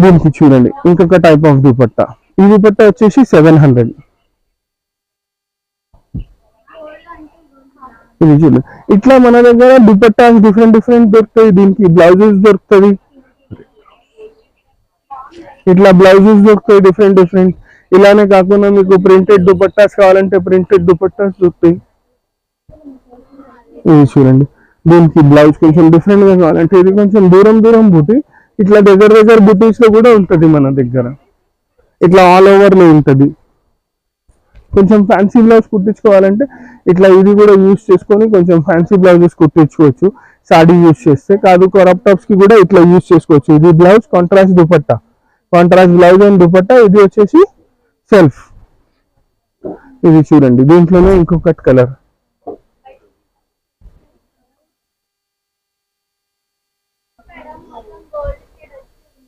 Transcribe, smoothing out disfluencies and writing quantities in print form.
దీనికి చూడండి ఇంకొక టైప్ ఆఫ్ దుపట్టా. ఈ దుపట్టా వచ్చేసి 700. ఇది చూడండి. ఇట్లా మన దగ్గర దుపట్టాస్ డిఫరెంట్ డిఫరెంట్ దొరుకుతాయి. దీనికి బ్లౌజెస్ దొరుకుతుంది, ఇట్లా బ్లౌజెస్ దొరుకుతాయి డిఫరెంట్ డిఫరెంట్. ఇలానే కాకుండా మీకు ప్రింటెడ్ దుపట్టాస్ కావాలంటే ప్రింటెడ్ దుపట్టాస్ దొరుకుతాయి. ఇది చూడండి, దీనికి బ్లౌజ్ కొంచెం డిఫరెంట్ గా కావాలంటే ఇది కొంచెం దూరం దూరం బుటీ, ఇట్లా దగ్గర దగ్గర బుటీస్ లో కూడా ఉంటుంది మన దగ్గర. ఇట్లా ఆల్ ఓవర్ లో ఉంటుంది. కొంచెం ఫ్యాన్సీ బ్లౌజ్ కుట్టించుకోవాలంటే ఇట్లా ఇది కూడా యూస్ చేసుకొని కొంచెం ఫ్యాన్సీ బ్లౌజెస్ కుట్టించుకోవచ్చు సాడీ యూస్ చేస్తే. కాదు క్రాప్ టాప్స్ కి కూడా ఇట్లా యూస్ చేసుకోవచ్చు. ఇది blouse contrast dupatta, contrast blouse and dupatta. ఇది వచ్చేసి సెల్ఫ్. ఇది చూడండి, దీంట్లోనే ఇంకొకటి కలర్.